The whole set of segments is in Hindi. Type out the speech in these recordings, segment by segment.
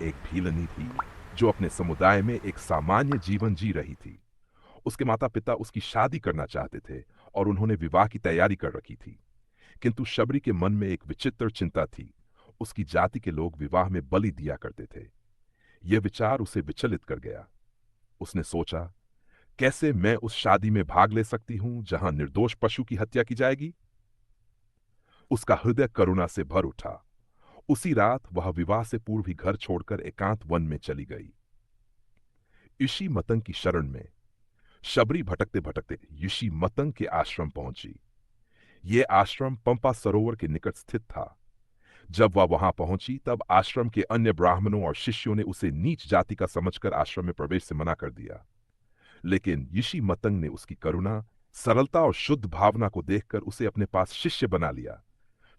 एक भीलनी थी जो अपने समुदाय में एक सामान्य जीवन जी रही थी। उसके माता पिता उसकी शादी करना चाहते थे और उन्होंने विवाह की तैयारी कर रखी थी। किंतु शबरी के मन में एक विचित्र चिंता थी। उसकी जाति के लोग विवाह में बलि दिया करते थे। यह विचार उसे विचलित कर गया। उसने सोचा, कैसे मैं उस शादी में भाग ले सकती हूं जहां निर्दोष पशु की हत्या की जाएगी। उसका हृदय करुणा से भर उठा। उसी रात वह विवाह से पूर्व ही घर छोड़कर एकांत वन में चली गई। ऋषि मतंग की शरण में शबरी भटकते भटकते ऋषि मतंग के आश्रम पहुंची। यह आश्रम पंपा सरोवर के निकट स्थित था। जब वह वहां पहुंची तब आश्रम के अन्य ब्राह्मणों और शिष्यों ने उसे नीच जाति का समझकर आश्रम में प्रवेश से मना कर दिया। लेकिन ऋषि मतंग ने उसकी करुणा, सरलता और शुद्ध भावना को देखकर उसे अपने पास शिष्य बना लिया।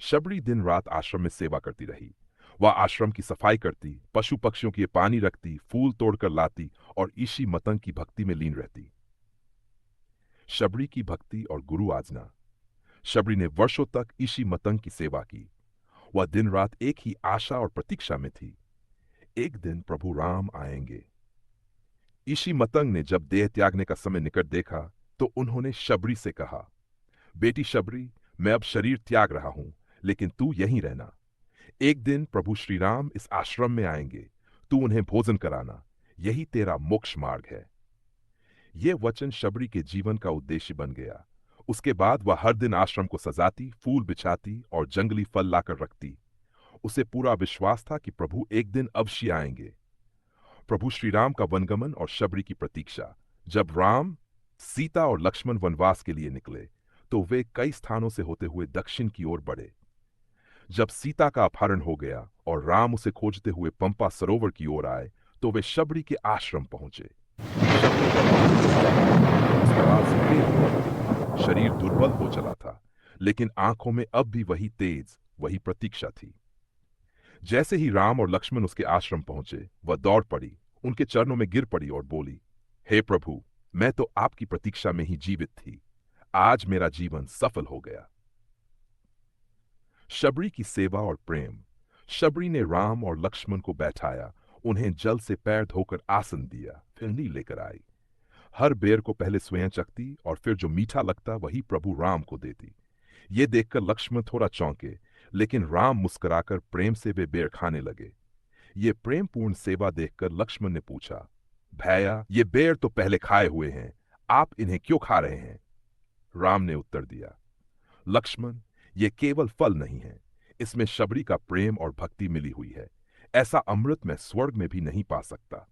शबरी दिन रात आश्रम में सेवा करती रही। वह आश्रम की सफाई करती, पशु पक्षियों के लिए पानी रखती, फूल तोड़कर लाती और ऋषि मतंग की भक्ति में लीन रहती। शबरी की भक्ति और गुरु आज्ञा। शबरी ने वर्षों तक ऋषि मतंग की सेवा की। वह दिन रात एक ही आशा और प्रतीक्षा में थी, एक दिन प्रभु राम आएंगे। ऋषि मतंग ने जब देह त्यागने का समय निकट देखा तो उन्होंने शबरी से कहा, बेटी शबरी, मैं अब शरीर त्याग रहा हूं, लेकिन तू यहीं रहना। एक दिन प्रभु श्री राम इस आश्रम में आएंगे, तू उन्हें भोजन कराना। यही तेरा मोक्ष मार्ग है। यह वचन शबरी के जीवन का उद्देश्य बन गया। उसके बाद वह हर दिन आश्रम को सजाती, फूल बिछाती और जंगली फल लाकर रखती। उसे पूरा विश्वास था कि प्रभु एक दिन अवश्य आएंगे। प्रभु श्री राम का वनगमन और शबरी की प्रतीक्षा। जब राम, सीता और लक्ष्मण वनवास के लिए निकले तो वे कई स्थानों से होते हुए दक्षिण की ओर बढ़े। जब सीता का अपहरण हो गया और राम उसे खोजते हुए पंपा सरोवर की ओर आए तो वे शबरी के आश्रम पहुंचे। शबरी का मुस्कुराहट से तेज हो गई थी। शरीर दुर्बल हो चला था, लेकिन आंखों में अब भी वही तेज, वही प्रतीक्षा थी। जैसे ही राम और लक्ष्मण उसके आश्रम पहुंचे, वह दौड़ पड़ी, उनके चरणों में गिर पड़ी और बोली, हे प्रभु, मैं तो आपकी प्रतीक्षा में ही जीवित थी। आज मेरा जीवन सफल हो गया। शबरी की सेवा और प्रेम। शबरी ने राम और लक्ष्मण को बैठाया, उन्हें जल से पैर धोकर आसन दिया, फिर नील लेकर आई। हर बेर को पहले स्वयं चखती और फिर जो मीठा लगता वही प्रभु राम को देती। ये देखकर लक्ष्मण थोड़ा चौंके, लेकिन राम मुस्कुराकर प्रेम से वे बेर खाने लगे। ये प्रेमपूर्ण सेवा देखकर लक्ष्मण ने पूछा, भैया, ये बेर तो पहले खाए हुए हैं, आप इन्हें क्यों खा रहे हैं? राम ने उत्तर दिया, लक्ष्मण, ये केवल फल नहीं है, इसमें शबरी का प्रेम और भक्ति मिली हुई है। ऐसा अमृत मैं स्वर्ग में भी नहीं पा सकता।